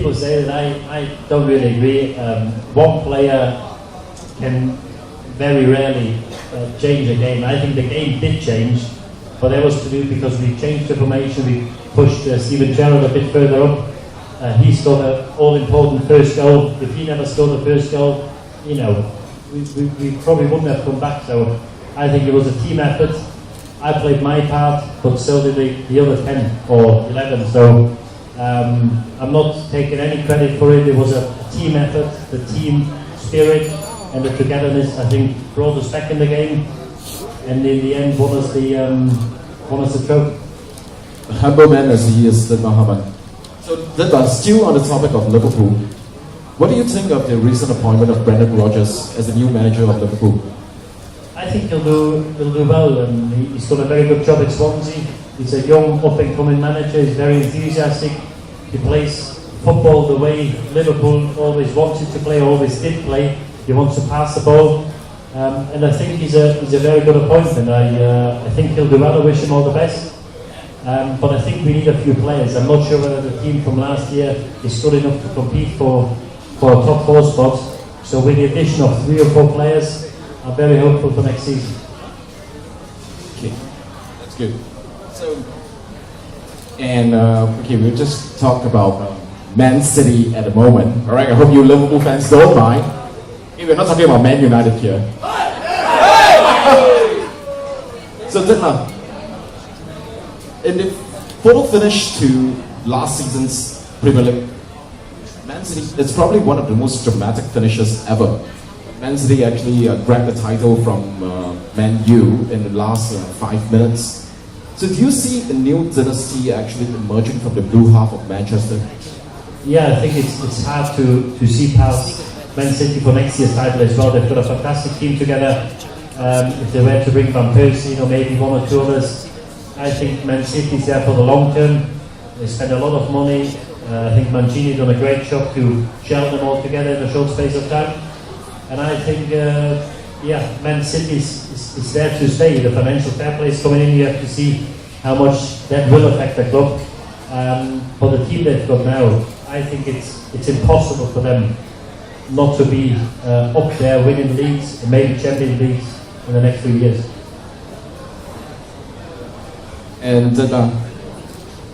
people say that, I don't really agree. One player can very rarely change a game. I think the game did change, but that was to do because we changed the formation. We pushed Steven Gerrard a bit further up. He scored an all-important first goal. If he never scored the first goal, you know, we probably wouldn't have come back. So I think it was a team effort. I played my part, but so did the other 10 or 11. So I'm not taking any credit for it. It was a team effort, the team spirit and the togetherness, I think, brought us back in the game, and in the end won us the trophy. A humble man as he is, Dietmar Hamann. So Dietmar, still on the topic of Liverpool, what do you think of the recent appointment of Brendan Rodgers as the new manager of Liverpool? I think he'll do well. He's done a very good job at Swansea. He's a young, up-and-coming manager. He's very enthusiastic. He plays football the way Liverpool always wanted to play, always did play. He wants to pass the ball, and I think he's a very good appointment. I think he'll do well. I wish him all the best. But I think we need a few players. I'm not sure whether the team from last year is good enough to compete for a top 4 spot. So with the addition of 3 or 4 players, I'm very hopeful for next season. Okay, that's good. So, and okay, we'll just talk about Man City at the moment. All right, I hope you Liverpool fans don't mind. Hey, we're not talking about Man United here. So, Dietmar, in the photo finish to last season's Premier League, Man City, it's probably one of the most dramatic finishes ever. Man City actually grabbed the title from Man U in the last 5 minutes. So do you see a new dynasty actually emerging from the blue half of Manchester? Yeah, I think it's hard to see past Man City for next year's title as well. They've got a fantastic team together. If they were to bring Van Persie, maybe 1 or 2 others, I think Man City's there for the long term. They spend a lot of money. I think Mancini done a great job to gel them all together in a short space of time. And I think, Man City is there to stay. The financial fair play is coming in. You have to see how much that will affect the club. For the team they've got now, I think it's impossible for them not to be up there winning leagues and maybe Champions Leagues in the next few years. And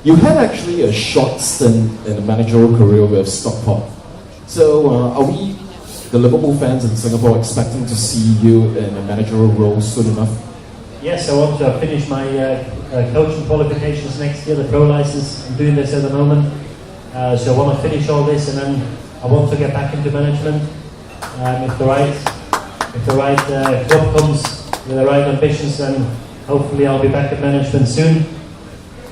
you had actually a short stint in the managerial career with Stockport. So are we, the Liverpool fans in Singapore, expecting to see you in a managerial role soon enough? Yes, I want to finish my coaching qualifications next year, the pro license. I'm doing this at the moment. So I want to finish all this, and then I want to get back into management. If the right club comes with the right ambitions, then hopefully I'll be back at management soon.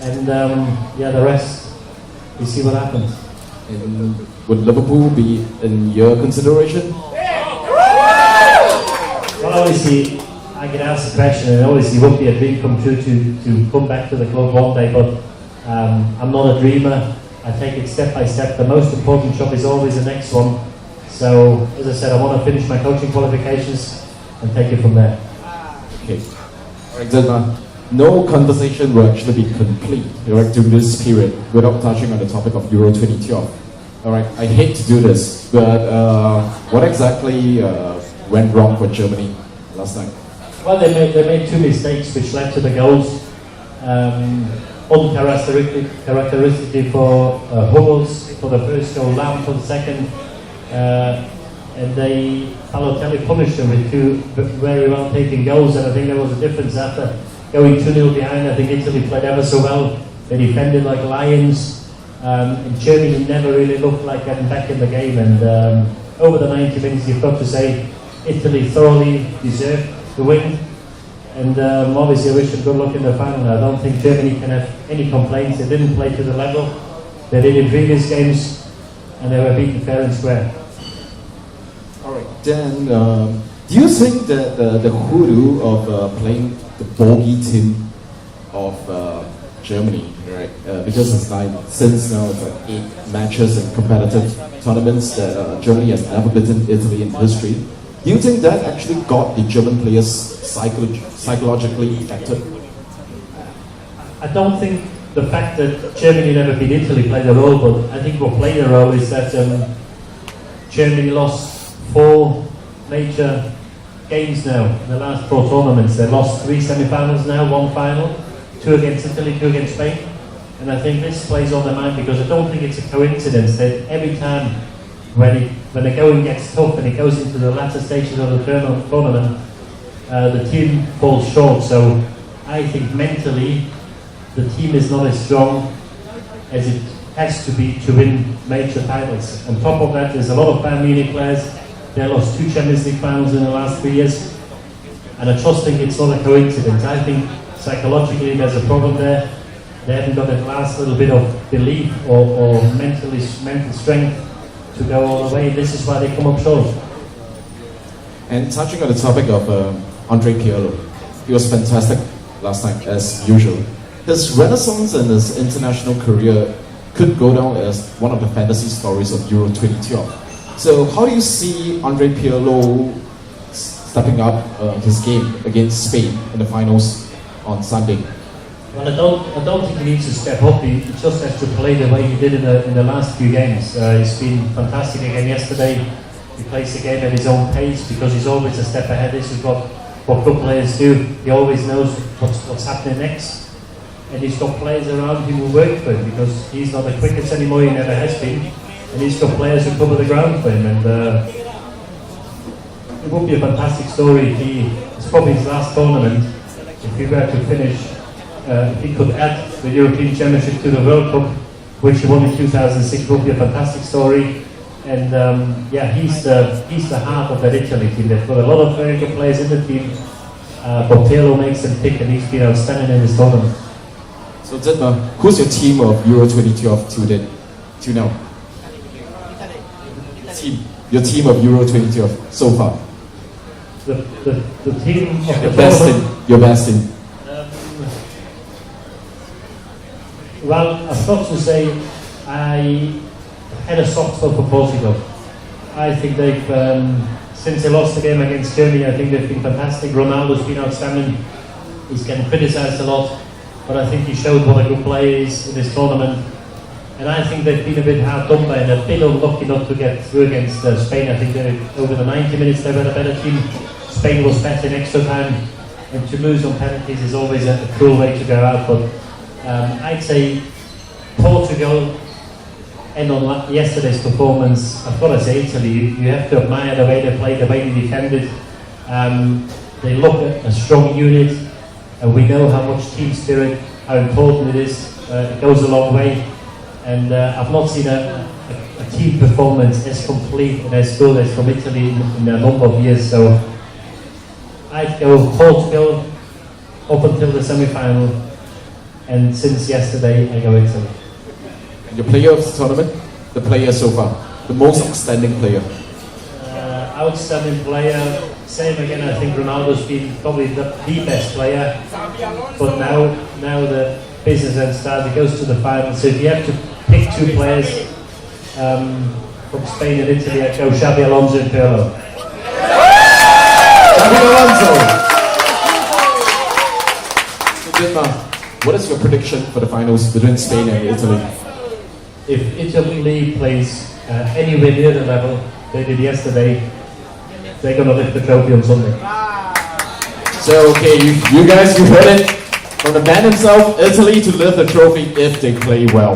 And the rest, we see what happens. And would Liverpool be in your consideration? Well, obviously, I get asked the question, and obviously it would be a dream come true to come back to the club one day, but I'm not a dreamer. I take it step by step. The most important job is always the next one. So, as I said, I want to finish my coaching qualifications and take it from there. Okay. All right, Dietmar, no conversation will actually be complete during this period without touching on the topic of Euro 2012. All right, I hate to do this, but what exactly went wrong for Germany last night? Well, they made 2 mistakes which led to the goals. Uncharacteristically for Hummels for the first goal, Lam for the second, and Balotelli punished them with 2 very well taken goals, and I think there was a difference after going 2-0 behind. I think Italy played ever so well. They defended like lions, and Germany never really looked like getting back in the game, and over the 90 minutes you've got to say Italy thoroughly deserved the win. And obviously I wish them good luck in the final. I don't think Germany can have any complaints. They didn't play to the level they did in previous games, and they were beaten fair and square. Alright, then do you think that the hoodoo of playing the bogey team of Germany, right? Because it's like, since now it's like 8 matches in competitive tournaments that Germany has never beaten Italy in history. Do you think that actually got the German players psychologically affected? I don't think the fact that Germany never beat Italy played a role, but I think what played a role is that Germany lost 4 major games now in the last 4 tournaments. They lost 3 semi-finals now, 1 final, 2 against Italy, 2 against Spain. And I think this plays on their mind because I don't think it's a coincidence that every time when the going gets tough and it goes into the latter stages of the tournament, the team falls short. So I think mentally the team is not as strong as it has to be to win major titles. On top of that, there's a lot of Bayern Munich players. They lost 2 Champions League finals in the last 3 years, and I just think it's not a coincidence. I think psychologically there's a problem there. They haven't got that last little bit of belief or mental strength to go all the way. This is why they come up short. And touching on the topic of Andre Pirlo, he was fantastic last night as usual. His renaissance and his international career could go down as one of the fantasy stories of Euro 2012. So how do you see Andre Pirlo stepping up his game against Spain in the finals on Sunday? Well, I don't think he needs to step up. He just has to play the way he did in the last few games. He's been fantastic again yesterday. He plays the game at his own pace because he's always a step ahead. This is what good players do. He always knows what's happening next. And he's got players around him who work for him because he's not the quickest anymore, he never has been. And he's got players who cover the ground for him. And it would be a fantastic story if it's probably his last tournament. If he were to finish, if he could add the European Championship to the World Cup, which he won in 2006, would be a fantastic story. And he's the heart of that Italy team. They've got a lot of very good players in the team, but Pirlo makes them tick, and he's been outstanding in this tournament. So Dietmar, who's your team of Euro 2012 to now? Your team of Euro 2012 so far. The team of your the best tournament. team. Your best team. Well, I've got to say, I had a soft spot for Portugal. I think they've, since they lost the game against Germany, I think they've been fantastic. Ronaldo's been outstanding. He's getting criticised a lot, but I think he showed what a good player is in this tournament. And I think they've been a bit hard done by and a bit unlucky not to get through against Spain. I think over the 90 minutes they were a better team. Spain was better in extra time, and to lose on penalties is always a cruel way to go out. But I'd say Portugal, and on yesterday's performance, I've got to say Italy, you have to admire the way they played, the way they defended. They look at a strong unit, and we know how much team spirit, how important it is. It goes a long way, and I've not seen a team performance as complete and as good as from Italy in a number of years. So I'd go Portugal up until the semi-final, and since yesterday I go Italy. And your player of the tournament? The player so far? The most outstanding player? Outstanding player, same again, I think Ronaldo's been probably the best player, but now the business then starts, it goes to the final. So if you have to pick 2 players from Spain and Italy, I'd go Xabi Alonso and Pirlo. Xabi Alonso! So Dietmar, what is your prediction for the finals between Spain and Italy? If Italy plays anywhere near the level they did yesterday, they're going to lift the trophy on Sunday. So, okay, you guys, you heard it from the man himself, Italy to lift the trophy if they play well.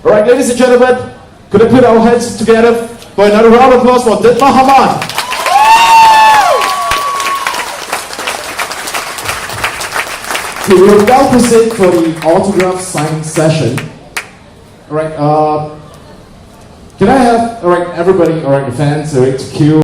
Alright, ladies and gentlemen, could I put our hands together for another round of applause for Dietmar Hamann? Okay, we are about to proceed for the autograph signing session. Alright, can I have, everybody, the fans, to queue.